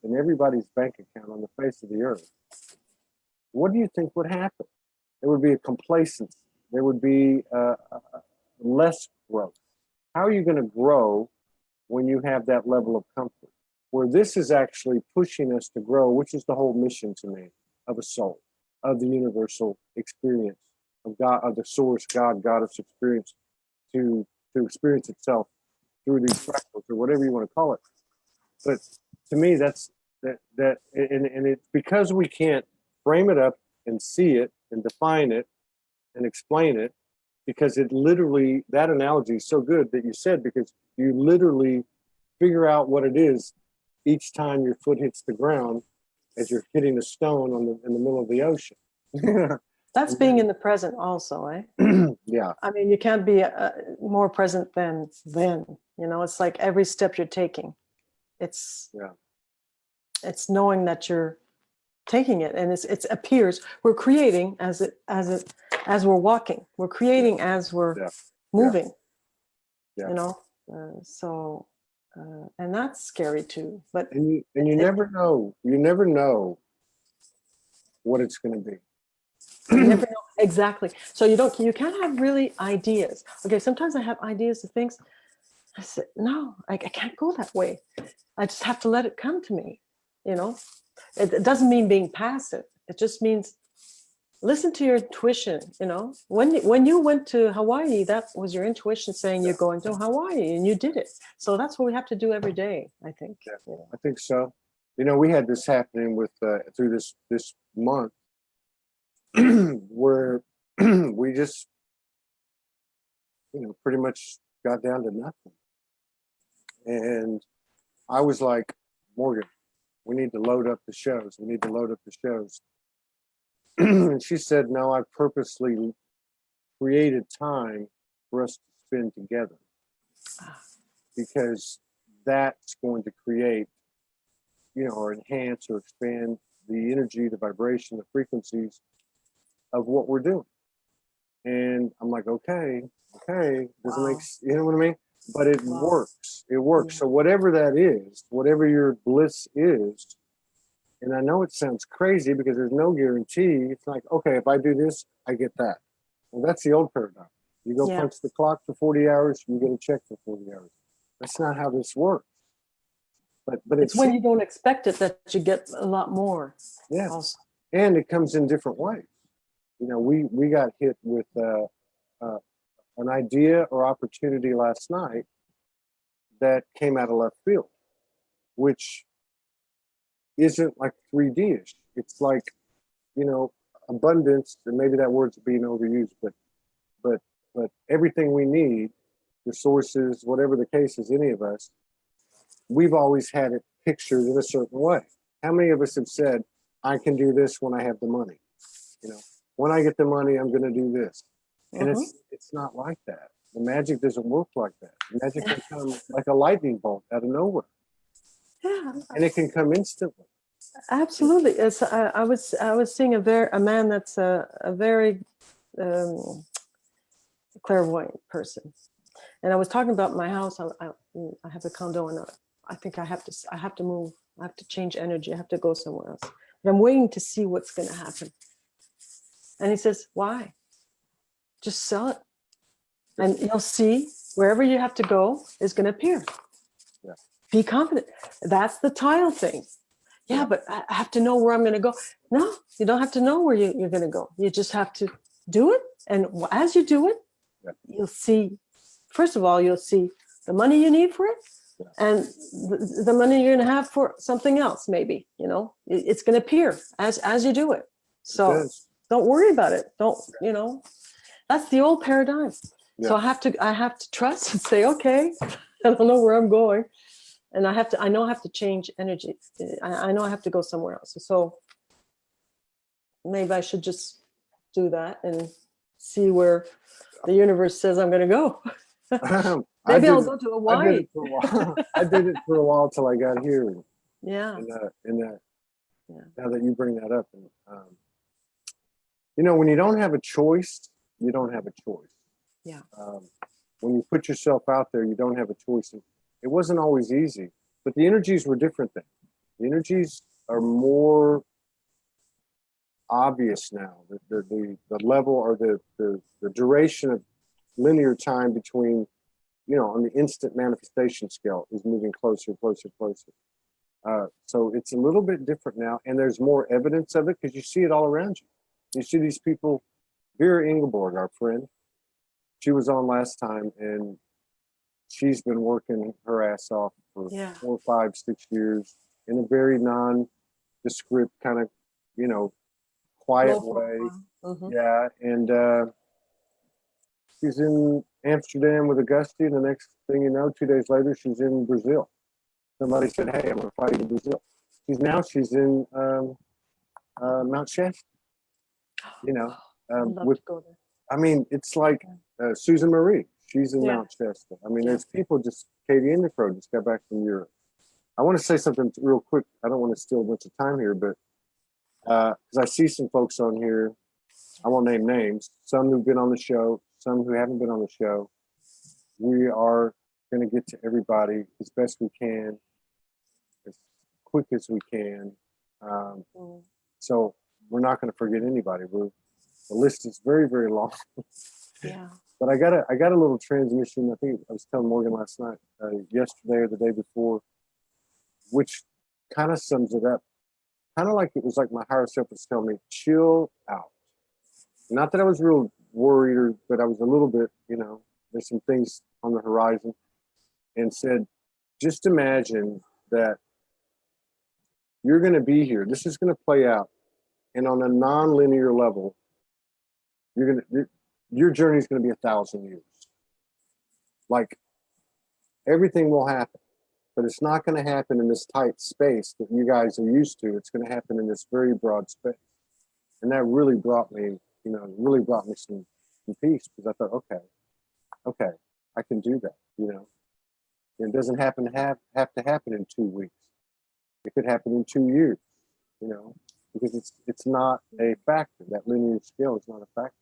in everybody's bank account on the face of the earth, what do you think would happen? There would be a complacency. There would be less growth. How are you going to grow when you have that level of comfort? Where this is actually pushing us to grow, which is the whole mission to me of a soul, of the universal experience of God, of the source, God, goddess experience, to experience itself through these fractals or whatever you want to call it. But to me, that's and it's because we can't frame it up and see it and define it and explain it, because it literally, that analogy is so good that you said, because you literally figure out what it is each time your foot hits the ground as you're hitting a stone in the middle of the ocean. That's being in the present also, eh? Yeah. I mean, you can't be more present than then. You know, it's like every step you're taking. It's knowing that you're taking it, and it appears we're creating as we're walking. We're creating as we're moving. Yeah. You know, and that's scary too. But you never know. You never know what it's going to be. You never know exactly. So you can't have really ideas. Okay, sometimes I have ideas of things. I said, no, I can't go that way. I just have to let it come to me. You know, it doesn't mean being passive. It just means listen to your intuition. You know, when you went to Hawaii, that was your intuition saying you're going to Hawaii, and you did it. So that's what we have to do every day, I think. Yeah, you know? I think so. You know, we had this happening with through this month where we just, you know, pretty much got down to nothing. And I was like, Morgan, we need to load up the shows. We need to load up the shows. And she said, no, I purposely created time for us to spend together, because that's going to create, you know, or enhance or expand the energy, the vibration, the frequencies of what we're doing. And I'm like, okay, doesn't make, you know what I mean? But it works. It works. So whatever that is, whatever your bliss is, and I know it sounds crazy because there's no guarantee. It's like, okay, if I do this, I get that. Well, that's the old paradigm. You go punch the clock for 40 hours, you get a check for 40 hours. That's not how this works. But it's when you don't expect it that you get a lot more. Yeah. Also. And it comes in different ways. You know, we got hit with an idea or opportunity last night that came out of left field, which isn't like 3D-ish. It's like, you know, abundance, and maybe that word's being overused, but everything we need, resources, whatever the case is, any of us, we've always had it pictured in a certain way. How many of us have said, I can do this when I have the money? You know, when I get the money, I'm going to do this. And it's not like that. The magic doesn't work like that. Magic can come like a lightning bolt out of nowhere. Yeah, And it can come instantly. absolutely. It's, I was seeing a man that's a very clairvoyant person, and I was talking about my house. I have a condo, and I think I have to move. I have to change energy. I have to go somewhere else. But I'm waiting to see what's going to happen. And he says, "Why? Just sell it, and you'll see wherever you have to go is going to appear. Yeah. Be confident." That's the tile thing. Yeah, but I have to know where I'm going to go. No, you don't have to know where you're going to go. You just have to do it. And as you do it, you'll see, first of all, you'll see the money you need for it, and the money you're going to have for something else, maybe, you know, it's going to appear as you do it. So don't worry about it. Don't, you know, that's the old paradigm. Yeah. So I have to trust and say, okay, I don't know where I'm going. And I know I have to change energy. I know I have to go somewhere else. So maybe I should just do that and see where the universe says I'm going to go. Maybe I'll go to Hawaii. I did it for a while till I got here. Yeah. Now that you bring that up, you know, when you don't have a choice, you don't have a choice. Yeah. When you put yourself out there, you don't have a choice. It wasn't always easy, but the energies were different then. The energies are more obvious now. The level or the duration of linear time between, you know, on the instant manifestation scale is moving closer, closer, closer. So it's a little bit different now, and there's more evidence of it because you see it all around you. You see these people. Vera Ingeborg, our friend, she was on last time, and she's been working her ass off for 4, 5, 6 years in a very nondescript kind of, you know, quiet way. Yeah, and she's in Amsterdam with Augusti, and the next thing you know, 2 days later, she's in Brazil. Somebody said, "Hey, I'm going to fly you to Brazil." She's in Mount Shasta. You know, with, I mean, it's like Susan Marie. She's in Mount Shasta. I mean, there's people just, Katie Indicro just got back from Europe. I want to say something real quick. I don't want to steal a bunch of time here, but because I see some folks on here, I won't name names, some who've been on the show, some who haven't been on the show. We are going to get to everybody as best we can, as quick as we can. So we're not going to forget anybody. The list is very, very long. Yeah. But I got a little transmission. I think I was telling Morgan last night, yesterday or the day before, which kind of sums it up. Kind of like it was like my higher self was telling me, chill out. Not that I was real worried, but I was a little bit, you know, there's some things on the horizon, and said, just imagine that you're going to be here. This is going to play out. And on a non-linear level, your journey is going to be 1,000 years. Like, everything will happen, but it's not going to happen in this tight space that you guys are used to. It's going to happen in this very broad space. And that really brought me, you know, some peace, because I thought, okay, I can do that, you know. It doesn't have to happen in 2 weeks. It could happen in 2 years, you know, because it's not a factor. That linear scale is not a factor.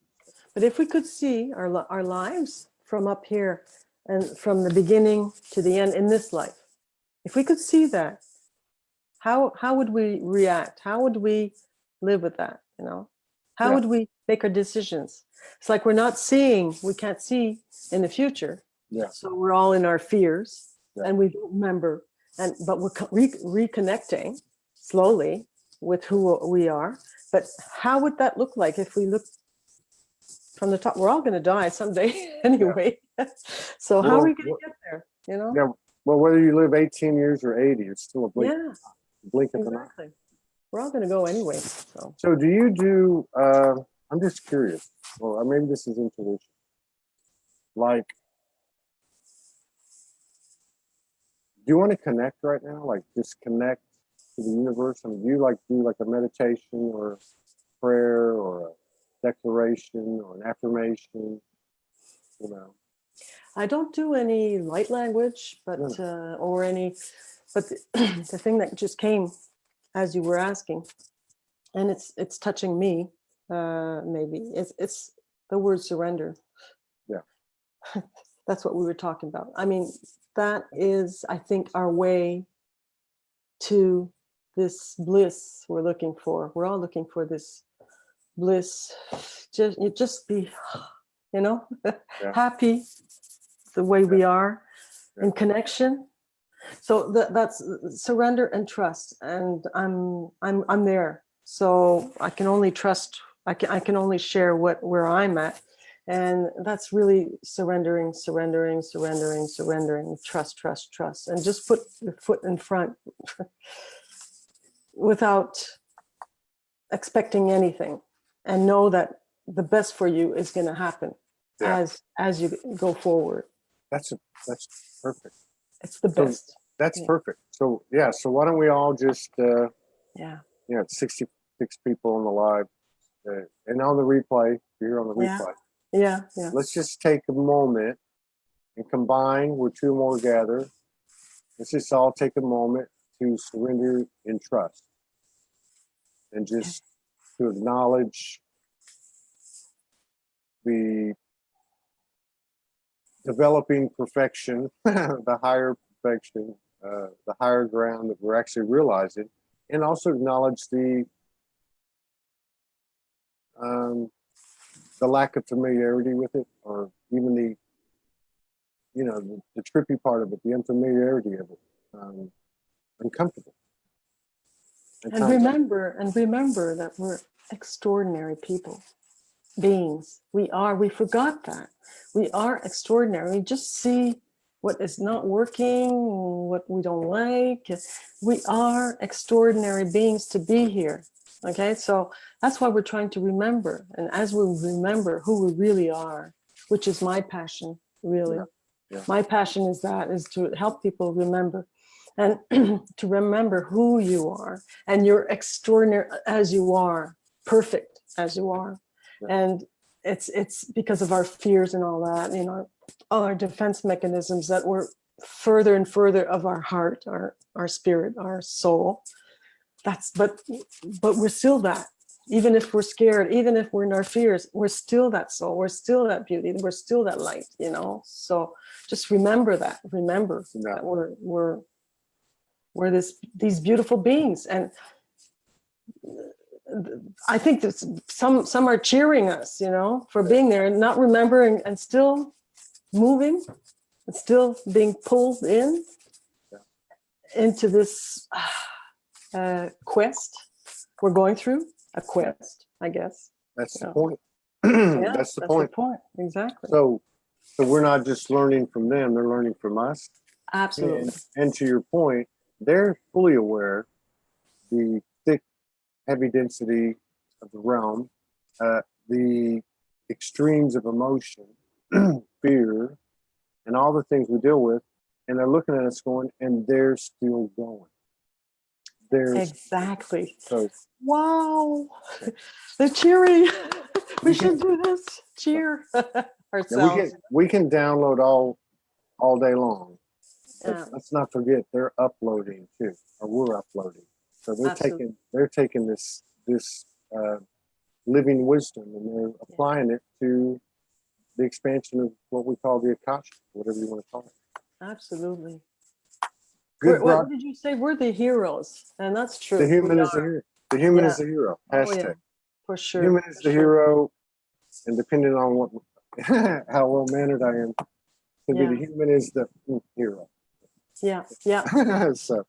But if we could see our lives from up here and from the beginning to the end in this life, if we could see that, how would we react? How would we live with that? You know, how would we make our decisions? It's like we can't see in the future. Yeah. So we're all in our fears, and we don't remember, but we're reconnecting slowly with who we are. But how would that look like if we look from the top? We're all going to die someday anyway. So how are we going to get there? You know? Yeah. Well, whether you live 18 years or 80, it's still a blink. Blink of an eye. We're all going to go anyway. So do you do? I'm just curious. Well, maybe this is intuition. Like, you want to connect right now? Like just connect to the universe? I mean, do you like do like a meditation or a prayer or a declaration or an affirmation? You know, I don't do any light language, but or any, but the thing that just came as you were asking, and it's touching me, maybe it's the word surrender. Yeah. That's what we were talking about. I mean, that is, I think, our way to this bliss we're looking for. We're all looking for this bliss. Just be, Yeah. happy the way we are, Yeah. in connection. So that's surrender and trust, and I'm there. So I can only trust. I can only share where I'm at, and that's really surrendering, trust, and just put your foot in front without expecting anything, and know that the best for you is going to happen as you go forward. That's perfect. It's the best. That's perfect. So yeah, so why don't we all just it's 66 people on the live and on the replay. You're on the replay. Yeah. Let's just take a moment and combine where two more gather. Let's just all take a moment to surrender in trust and just to acknowledge the developing perfection, the higher perfection, the higher ground that we're actually realizing, and also acknowledge the lack of familiarity with it, or even the trippy part of it, the unfamiliarity of it, uncomfortable. And remember that we're extraordinary people, beings. We forgot that. We are extraordinary. We just see what is not working, what we don't like. We are extraordinary beings to be here. Okay, so that's why we're trying to remember. And as we remember who we really are, which is my passion, really. Yeah. My passion is to help people remember, and to remember who you are, and you're extraordinary as you are, perfect as you are. And it's because of our fears and all that, all our defense mechanisms, that we're further and further of our heart, our spirit, our soul. But we're still that. Even if we're scared, even if we're in our fears, we're still that soul, we're still that beauty, we're still that light, So just remember that. Remember that we're these beautiful beings. And I think that some are cheering us, for being there and not remembering, and still moving and still being pulled into this quest we're going through. A quest, I guess. That's the point. That's the point. Exactly. So we're not just learning from them, they're learning from us. Absolutely. And to your point, they're fully aware the thick, heavy density of the realm, the extremes of emotion, fear, and all the things we deal with. And they're looking at us going, and they're still going. Exactly. So, wow. They're cheering. We should do this. Cheer ourselves. We can download all day long. But let's not forget they're uploading too, or we're uploading. So they're taking this living wisdom, and they're applying it to the expansion of what we call the Akasha, whatever you want to call it. Absolutely. What did you say? We're the heroes, and that's true. The human is the hero. The human is the hero. Hashtag. For sure. The human is the hero, and depending on how well mannered I am, the human is the hero. Yeah. So,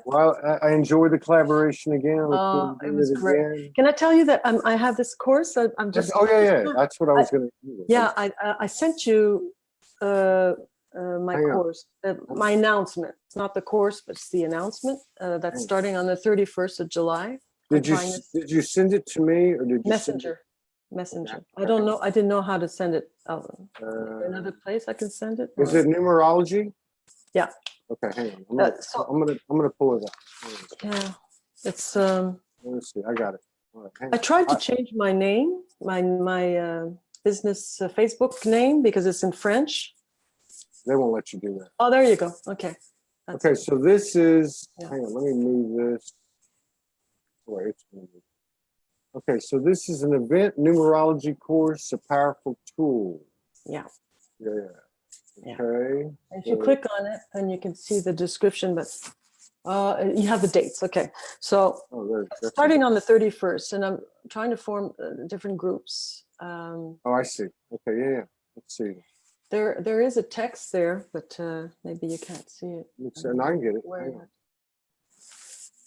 well, I enjoyed the collaboration again. It was great. Again. Can I tell you that I have this course? I'm just. Oh yeah. That's what I was going to do. Yeah, I sent you my course, my announcement. It's not the course, but it's the announcement that's starting on the 31st of July. Did you send it to me, or did you Messenger? Messenger. I don't know. I didn't know how to send it out. Another place I can send it? Is it numerology? Yeah. Okay, hang on. I'm gonna pull it up. Yeah. It's Let me see. I got it. All right, hang I on. tried to change my name, my business Facebook name, because it's in French. They won't let you do that. Oh, there you go. Okay. That's Okay, it. so this is, Yeah. hang on, let me move this. Wait, it's moving. Okay, so this is an event numerology course, a powerful tool. Yeah. Yeah. Yeah. Okay. If you click on it, then you can see the description, but you have the dates. Okay. So that's starting on the 31st, and I'm trying to form different groups. Oh, I see. Okay, yeah. Let's see. There is a text there, but maybe you can't see it. And I can get it. Where is it?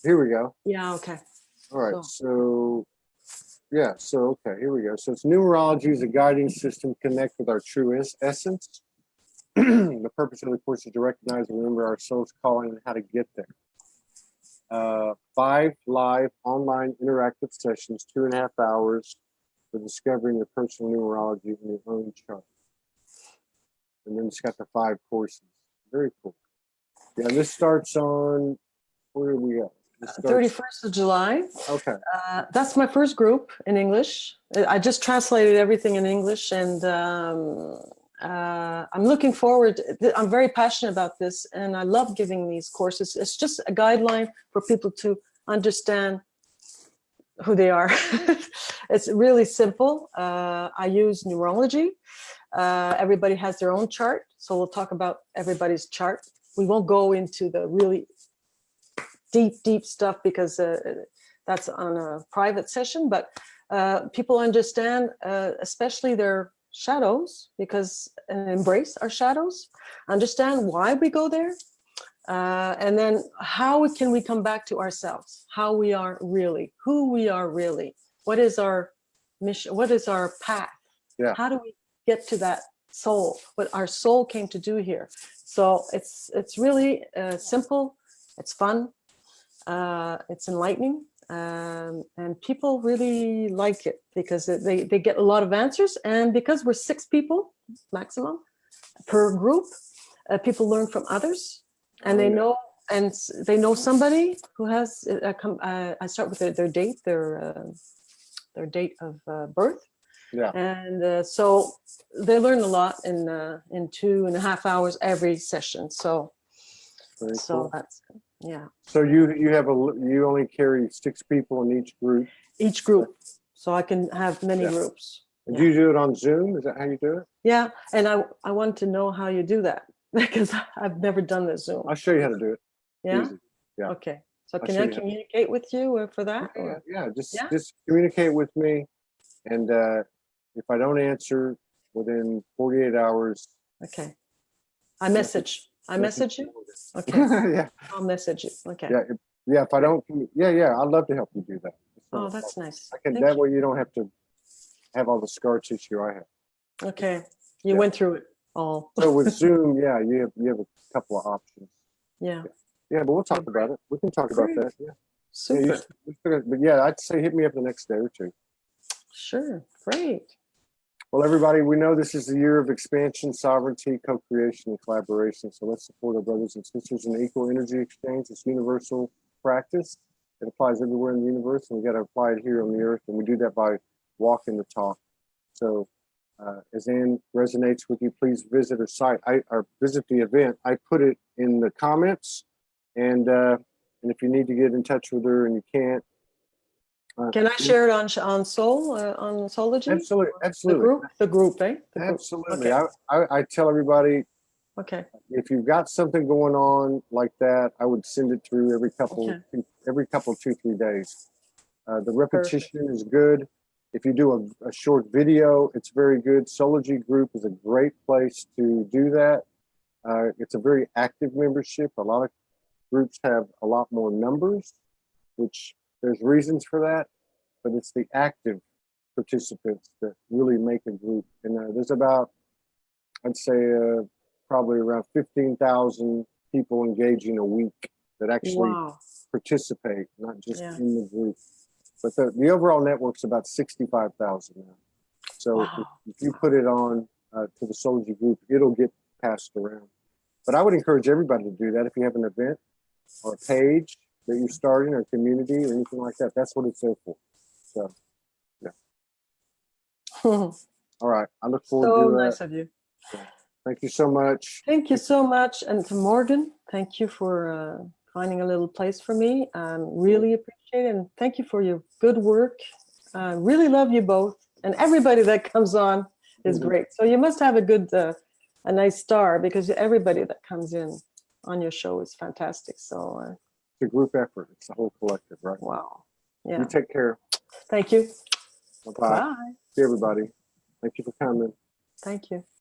Here we go. Yeah, okay. All right, so okay, here we go. So it's numerology is a guiding system to connect with our true essence. The purpose of the course is to recognize and remember our soul's calling and how to get there. 5 live online interactive sessions, 2.5 hours for discovering your personal numerology in your own chart. And then it's got the 5 courses. Very cool. Yeah, this starts on, where are we at? 31st of July. Okay. That's my first group in English. I just translated everything in English, and I'm looking forward. I'm very passionate about this, and I love giving these courses. It's just a guideline for people to understand who they are. It's really simple. I use numerology. Everybody has their own chart, so we'll talk about everybody's chart. We won't go into the really deep stuff because that's on a private session, but people understand, especially their shadows, and embrace our shadows, understand why we go there, and then how can we come back to ourselves, how we are really, who we are really, what is our mission, what is our path, how do we get to that soul, what our soul came to do here. So it's really simple, it's fun, it's enlightening, and people really like it because they get a lot of answers, and because we're 6 people maximum per group, people learn from others, and they know somebody who has I start with their date, their date of birth, and so they learn a lot in 2.5 hours every session. So cool. That's So you only carry 6 people in each group. So I can have many groups. Do you do it on Zoom? Is that how you do it? Yeah, and I want to know how you do that because I've never done the Zoom. I'll show you how to do it. Yeah. Easy. Yeah. Okay. So can I communicate with you for that? Yeah. Just communicate with me, and if I don't answer within 48 hours. Okay. I message you. Okay. Yeah. I'll message you. Okay. Yeah. If I don't, I'd love to help you do that. Oh, that's nice. That way you don't have to have all the scar tissue I have. Okay. You went through it all. So with Zoom, you have a couple of options. Yeah. Yeah, but we'll talk about it. We can talk about that. Yeah. Super. But I'd say hit me up the next day or 2. Sure. Great. Well, everybody, we know this is the year of expansion, sovereignty, co-creation, and collaboration. So let's support our brothers and sisters in the equal energy exchange. It's universal practice. It applies everywhere in the universe, and we got to apply it here on the earth. And we do that by walking the talk. So as Ann resonates with you, please visit her site or visit the event. I put it in the comments, and if you need to get in touch with her and you can't, can I share it on Soul on Soulogy? Absolutely. The group, eh? Absolutely. Okay. I tell everybody. Okay. If you've got something going on like that, I would send it through every couple 2-3 days. The repetition is good. If you do a short video, it's very good. Soulogy group is a great place to do that. It's a very active membership. A lot of groups have a lot more numbers, which there's reasons for that, but it's the active participants that really make a group. And there's about, I'd say, probably around 15,000 people engaging a week that actually participate, not just in the group. But the overall network's about 65,000 now. So Wow. if you put it on to the Soulogy group, it'll get passed around. But I would encourage everybody to do that if you have an event or a page that you're starting or community or anything like that. That's what it's there for. So, yeah. All right. I look forward So to nice of you. Thank you so much. Thank you so much. And to Morgan, thank you for finding a little place for me. Really appreciate it. And thank you for your good work. Really love you both. And everybody that comes on is great. So you must have a good, a nice star, because everybody that comes in on your show is fantastic. So It's a group effort. It's a whole collective, right? wow. Yeah. You take care. Thank you. Bye-bye. Bye. See everybody. Thank you for coming. Thank you.